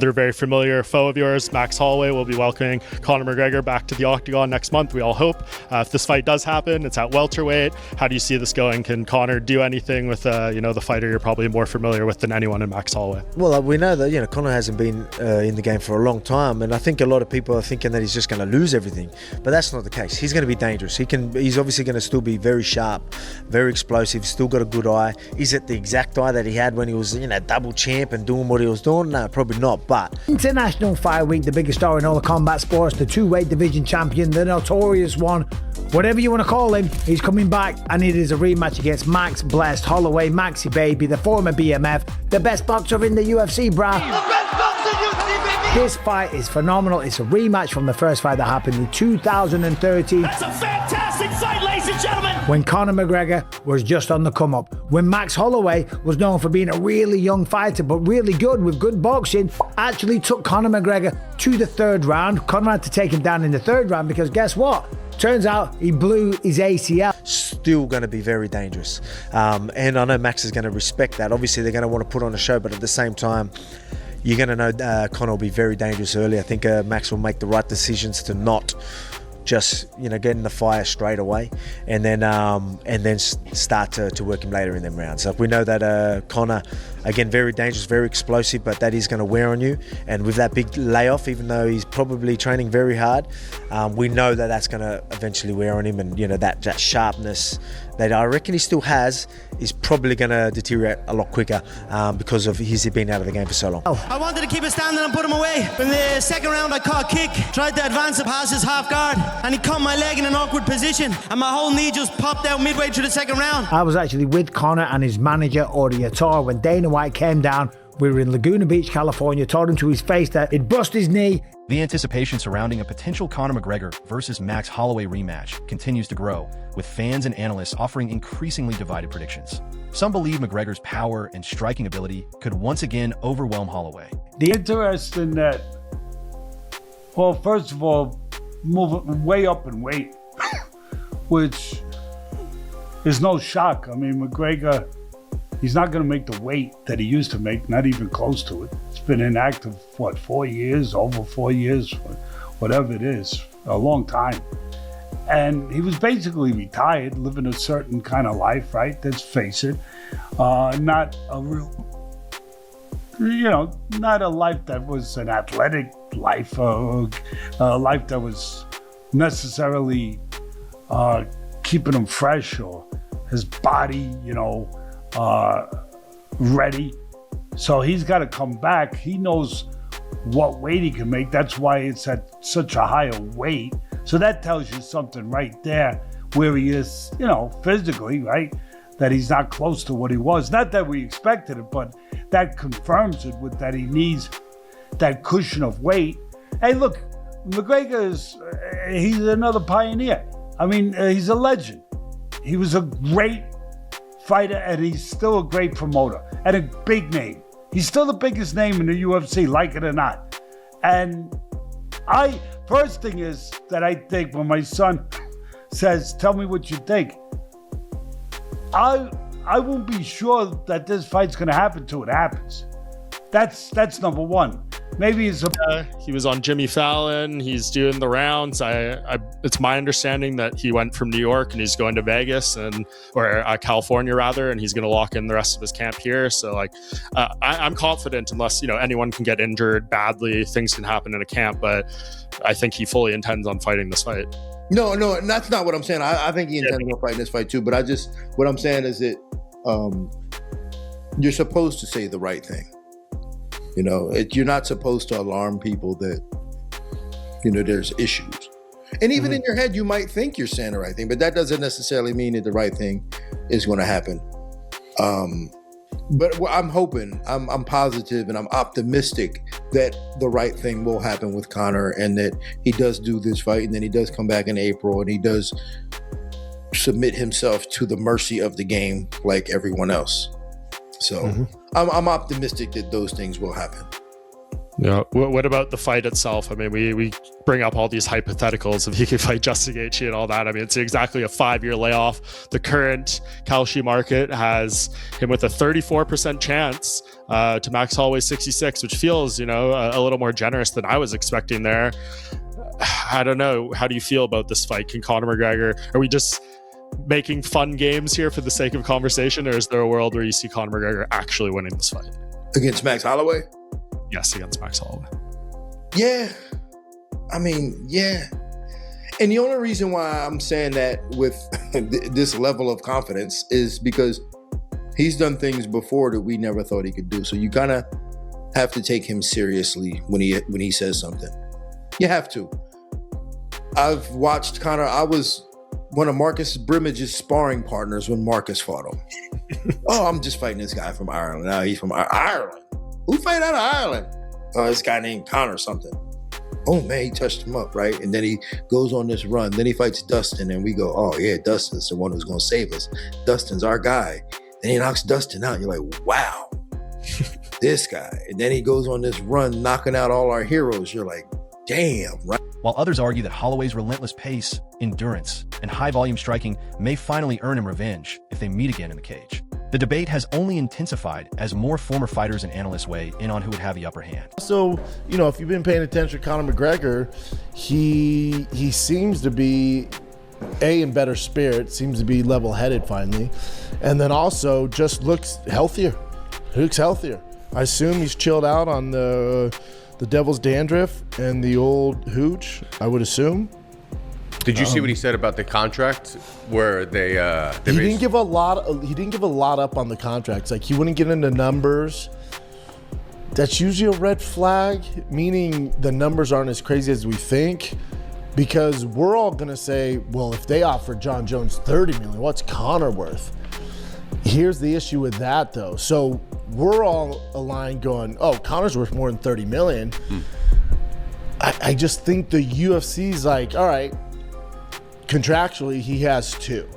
They're a very familiar foe of yours. Max Holloway will be welcoming Conor McGregor back to the octagon next month, we all hope. If this fight does happen, it's at welterweight. How do you see this going? Can Conor do anything with the fighter you're probably more familiar with than anyone in Max Holloway? Well, we know that Conor hasn't been in the game for a long time, and I think a lot of people are thinking that he's just going to lose everything, but that's not the case. He's going to be dangerous. He's obviously going to still be very sharp, very explosive, still got a good eye. Is it the exact eye that he had when he was double champ and doing what he was doing? No, probably not. But International Fight Week, the biggest star in all the combat sports, the two-weight division champion, the notorious one, whatever you want to call him, he's coming back, and it is a rematch against Max Blessed Holloway, Maxie baby, the former BMF, the best boxer in the UFC, brah. The best boxer in the UFC, baby! This fight is phenomenal. It's a rematch from the first fight that happened in 2013. That's a fantastic fight, ladies and gentlemen! When Conor McGregor was just on the come up. When Max Holloway was known for being a really young fighter, but really good with good boxing, actually took Conor McGregor to the third round. Conor had to take him down in the third round because guess what? Turns out he blew his ACL. Still going to be very dangerous. And I know Max is going to respect that. Obviously, they're going to want to put on a show, but at the same time, you're going to know Conor will be very dangerous early. I think Max will make the right decisions to not just get in the fire straight away, and then start to work him later in them rounds. So we know that Conor, again, very dangerous, very explosive, but that is going to wear on you. And with that big layoff, even though he's probably training very hard, we know that that's going to eventually wear on him, and that sharpness that I reckon he still has is probably going to deteriorate a lot quicker because of he's been out of the game for so long. I wanted to keep it standing and put him away. In the second round, I caught a kick, tried to advance it past his half guard, and he caught my leg in an awkward position, and my whole knee just popped out midway through the second round. I was actually with Conor and his manager, Ori Ator, when Dana White came down. We were in Laguna Beach, California, told him to his face that he'd bust his knee. The anticipation surrounding a potential Conor McGregor versus Max Holloway rematch continues to grow, with fans and analysts offering increasingly divided predictions. Some believe McGregor's power and striking ability could once again overwhelm Holloway. The interesting that, well, first of all, moving way up in weight, which is no shock. I mean, McGregor, he's not going to make the weight that he used to make, not even close to it. It's been inactive, 4 years, over 4 years, whatever it is, a long time. And he was basically retired, living a certain kind of life, right? Let's face it. Not a real, not a life that was an athletic life, a life that was necessarily keeping him fresh or his body, ready. So he's got to come back. He knows what weight he can make. That's why it's at such a higher weight. So that tells you something right there where he is, physically, right? That he's not close to what he was. Not that we expected it, but that confirms it with that he needs that cushion of weight. Hey, look, McGregor he's another pioneer. I mean, he's a legend. He was a great fighter, and he's still a great promoter and a big name. He's still the biggest name in the UFC, like it or not. And first thing is that I think when my son says, tell me what you think, I won't be sure that this fight's going to happen till it happens. That's number one. Maybe he was on Jimmy Fallon. He's doing the rounds. It's my understanding that he went from New York and he's going to Vegas or California rather, and he's going to lock in the rest of his camp here. So I'm confident, unless anyone can get injured badly, things can happen in a camp. But I think he fully intends on fighting this fight. No, that's not what I'm saying. I think he intends on fighting this fight too. But what I'm saying is that you're supposed to say the right thing. You're not supposed to alarm people that, there's issues. And even in your head, you might think you're saying the right thing, but that doesn't necessarily mean that the right thing is going to happen. But I'm hoping, I'm positive, and I'm optimistic that the right thing will happen with Conor, and that he does do this fight, and then he does come back in April, and he does submit himself to the mercy of the game like everyone else. So I'm optimistic that those things will happen. Yeah. What about the fight itself? I mean, we bring up all these hypotheticals if he could fight Justin Gaethje and all that. I mean, it's exactly a 5-year layoff. The current Kalshi market has him with a 34% chance to Max Holloway 66, which feels, a little more generous than I was expecting there. I don't know. How do you feel about this fight? Can Conor McGregor, are we just making fun games here for the sake of conversation, or is there a world where you see Conor McGregor actually winning this fight? Against Max Holloway? Yes, against Max Holloway. Yeah. I mean, yeah. And the only reason why I'm saying that with this level of confidence is because he's done things before that we never thought he could do. So you kind of have to take him seriously when he says something. You have to. I've watched Conor. I was one of Marcus Brimmage's sparring partners when Marcus fought him. Oh, I'm just fighting this guy from Ireland. Now he's from Ireland. Who fight out of Ireland? Oh, this guy named Conor something. Oh man, he touched him up, right? And then he goes on this run. Then he fights Dustin, and we go, oh yeah, Dustin's the one who's gonna save us. Dustin's our guy. Then he knocks Dustin out. You're like, wow, this guy. And then he goes on this run, knocking out all our heroes. You're like, damn, right? While others argue that Holloway's relentless pace, endurance, and high-volume striking may finally earn him revenge if they meet again in the cage. The debate has only intensified as more former fighters and analysts weigh in on who would have the upper hand. So, if you've been paying attention to Conor McGregor, he seems to be in better spirit, seems to be level-headed finally, and then also just looks healthier. I assume he's chilled out on the devil's dandruff and the old hooch, I would assume. Did you see what he said about the contract where they he didn't give a lot up on the contracts. Like, he wouldn't get into numbers. That's usually a red flag, meaning the numbers aren't as crazy as we think, because we're all going to say, well, if they offer John Jones $30 million, what's Conor worth? Here's the issue with that, though. So we're all aligned going, oh, Conor's worth more than $30 million. I just think the UFC's like, all right, contractually, he has 2.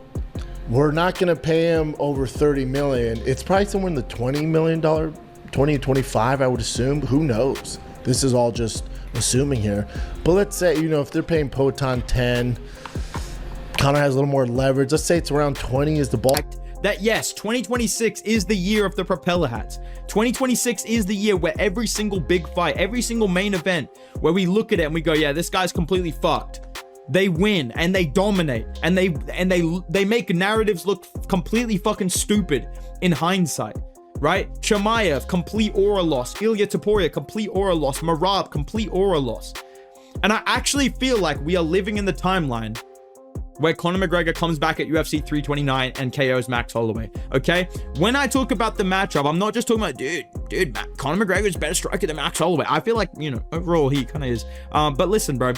We're not going to pay him over $30 million. It's probably somewhere in the $20 million, 20 to 25, I would assume. Who knows? This is all just assuming here. But let's say, if they're paying Poatan 10, Conor has a little more leverage. Let's say it's around 20 is the ball. That yes, 2026 is the year of the propeller hats. 2026 is the year where every single big fight, every single main event, where we look at it and we go, yeah, this guy's completely fucked. They win and they dominate and they make narratives look completely fucking stupid in hindsight, right? Chimaev, complete aura loss. Ilya Topuria, complete aura loss. Marab, complete aura loss. And I actually feel like we are living in the timeline where Conor McGregor comes back at UFC 329 and KOs Max Holloway, okay? When I talk about the matchup, I'm not just talking about, dude, Conor McGregor's better striker than Max Holloway. I feel like, overall he kind of is. But listen, bro.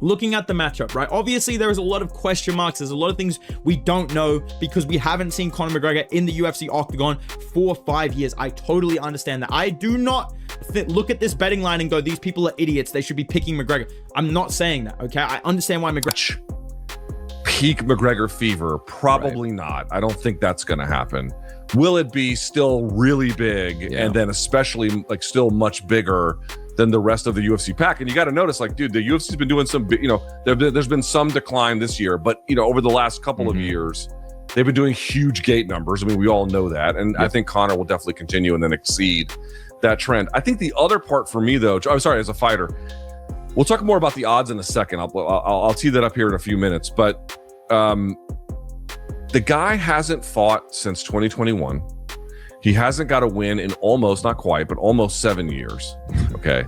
Looking at the matchup, right? Obviously, there is a lot of question marks. There's a lot of things we don't know because we haven't seen Conor McGregor in the UFC octagon for 5 years. I totally understand that. I do not look at this betting line and go, these people are idiots. They should be picking McGregor. I'm not saying that, okay? I understand why McGregor... Peak McGregor fever, probably not. I don't think that's going to happen. Will it be still really big, and then especially still much bigger than the rest of the UFC pack? And you got to notice, dude, the UFC's been doing some, there's been some decline this year, but over the last couple of years, they've been doing huge gate numbers. I mean, we all know that, and I think Conor will definitely continue and then exceed that trend. I think the other part for me, though, I'm sorry, as a fighter, we'll talk more about the odds in a second. I'll tee that up here in a few minutes, but the guy hasn't fought since 2021. He hasn't got a win in almost, not quite, but almost 7 years. Okay.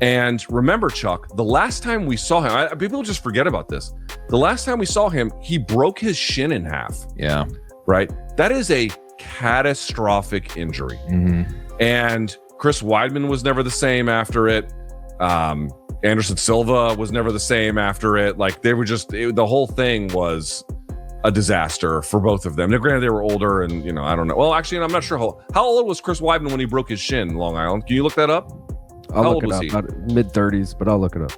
And remember, Chuck, the last time we saw him, people just forget about this. The last time we saw him, he broke his shin in half. Yeah. Right. That is a catastrophic injury. And Chris Weidman was never the same after it. Anderson Silva was never the same after it. They were just, the whole thing was a disaster for both of them. Now, granted, they were older and, I don't know. Well, actually, I'm not sure how old was Chris Weidman when he broke his shin in Long Island. Can you look that up? I'll look it up. Mid-30s, but I'll look it up.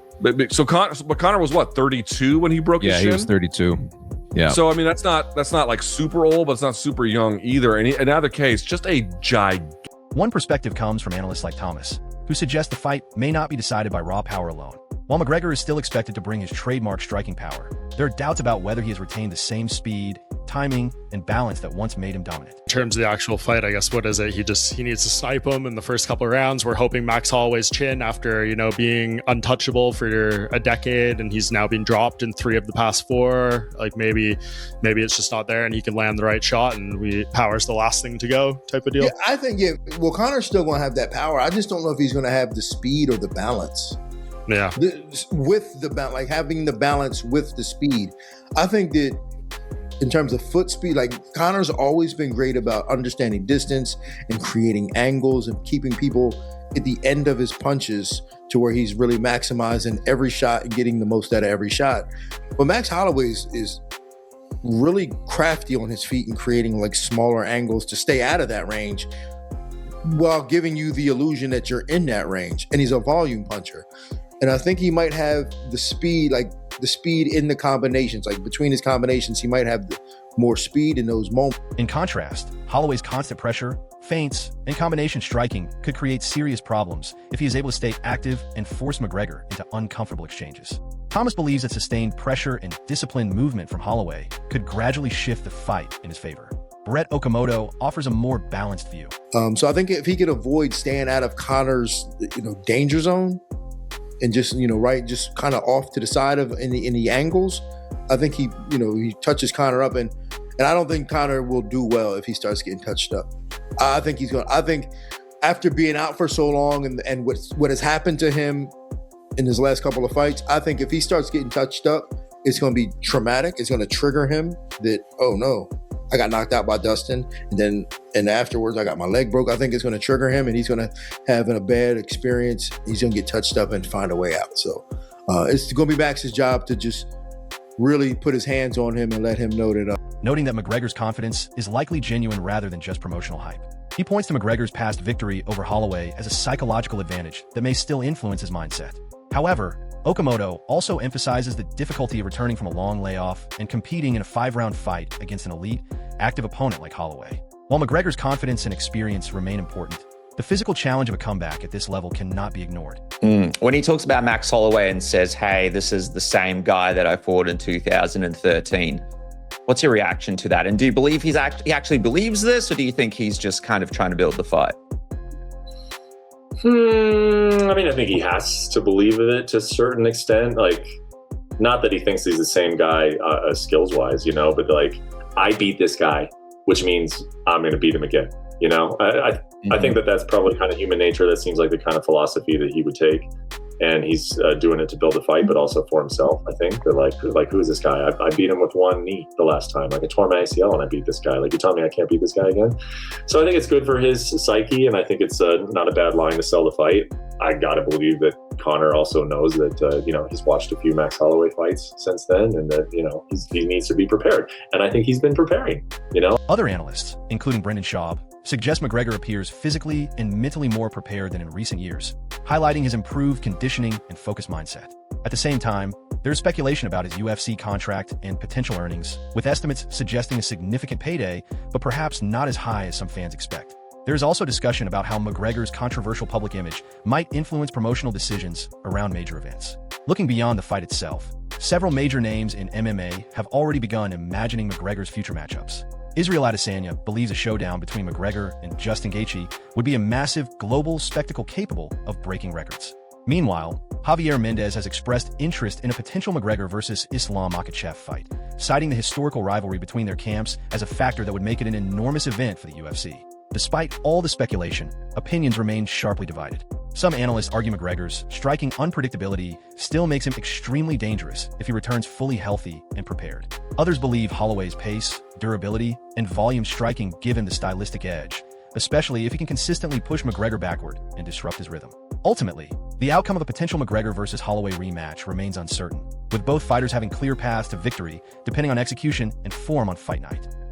So Conor was what, 32 when he broke his shin? Yeah, he was 32. Yeah. So, I mean, that's not super old, but it's not super young either. And in either case, just a gigantic. One perspective comes from analysts like Thomas, who suggest the fight may not be decided by raw power alone. While McGregor is still expected to bring his trademark striking power, there are doubts about whether he has retained the same speed, timing, and balance that once made him dominant. In terms of the actual fight, I guess, what is it? He needs to snipe him in the first couple of rounds. We're hoping Max Holloway's chin, after, being untouchable for a decade, and he's now been dropped in 3 of the past 4. Like maybe it's just not there and he can land the right shot and power's the last thing to go type of deal. Yeah, I think, well, Conor's still going to have that power. I just don't know if he's going to have the speed or the balance. Yeah. With the balance, like having the balance with the speed. I think that in terms of foot speed, like Conor's always been great about understanding distance and creating angles and keeping people at the end of his punches to where he's really maximizing every shot and getting the most out of every shot. But Max Holloway is really crafty on his feet and creating like smaller angles to stay out of that range while giving you the illusion that you're in that range. And he's a volume puncher. And I think he might have the speed in the combinations, like between his combinations, he might have more speed in those moments. In contrast, Holloway's constant pressure, feints, and combination striking could create serious problems if he is able to stay active and force McGregor into uncomfortable exchanges. Thomas believes that sustained pressure and disciplined movement from Holloway could gradually shift the fight in his favor. Brett Okamoto offers a more balanced view. So I think if he could avoid staying out of Conor's, danger zone, and just just kind of off to the side of in the angles, I think he touches Conor up, and I don't think Conor will do well if he starts getting touched up. I think after being out for so long and what has happened to him in his last couple of fights, I think if he starts getting touched up, it's going to be traumatic. It's going to trigger him that, oh no, I got knocked out by Dustin, and afterwards I got my leg broke. I think it's going to trigger him, and he's going to have a bad experience. He's going to get touched up and find a way out. So it's going to be Max's job to just really put his hands on him and let him know that. Noting that McGregor's confidence is likely genuine rather than just promotional hype. He points to McGregor's past victory over Holloway as a psychological advantage that may still influence his mindset. However, Okamoto also emphasizes the difficulty of returning from a long layoff and competing in a 5-round fight against an elite, active opponent like Holloway. While McGregor's confidence and experience remain important, the physical challenge of a comeback at this level cannot be ignored. When he talks about Max Holloway and says, hey, this is the same guy that I fought in 2013, what's your reaction to that? And do you believe he actually believes this, or do you think he's just kind of trying to build the fight? I think he has to believe in it to a certain extent. Like, not that he thinks he's the same guy skills-wise, but like, I beat this guy, which means I'm going to beat him again. I think that's probably kind of human nature. That seems like the kind of philosophy that he would take. And he's doing it to build a fight, but also for himself, I think. They're like, who is this guy? I beat him with one knee the last time. Like, I tore my ACL and I beat this guy. Like, you tell me I can't beat this guy again? So I think it's good for his psyche, and I think it's not a bad line to sell the fight. I got to believe that Conor also knows that, he's watched a few Max Holloway fights since then, and that, he needs to be prepared. And I think he's been preparing, Other analysts, including Brendan Schaub, suggest McGregor appears physically and mentally more prepared than in recent years, highlighting his improved conditioning and focused mindset. At the same time, there is speculation about his UFC contract and potential earnings, with estimates suggesting a significant payday, but perhaps not as high as some fans expect. There is also discussion about how McGregor's controversial public image might influence promotional decisions around major events. Looking beyond the fight itself, several major names in MMA have already begun imagining McGregor's future matchups. Israel Adesanya believes a showdown between McGregor and Justin Gaethje would be a massive global spectacle capable of breaking records. Meanwhile, Javier Mendez has expressed interest in a potential McGregor versus Islam Makhachev fight, citing the historical rivalry between their camps as a factor that would make it an enormous event for the UFC. Despite all the speculation, opinions remain sharply divided. Some analysts argue McGregor's striking unpredictability still makes him extremely dangerous if he returns fully healthy and prepared. Others believe Holloway's pace, durability, and volume striking give him the stylistic edge, especially if he can consistently push McGregor backward and disrupt his rhythm. Ultimately, the outcome of a potential McGregor versus Holloway rematch remains uncertain, with both fighters having clear paths to victory depending on execution and form on fight night.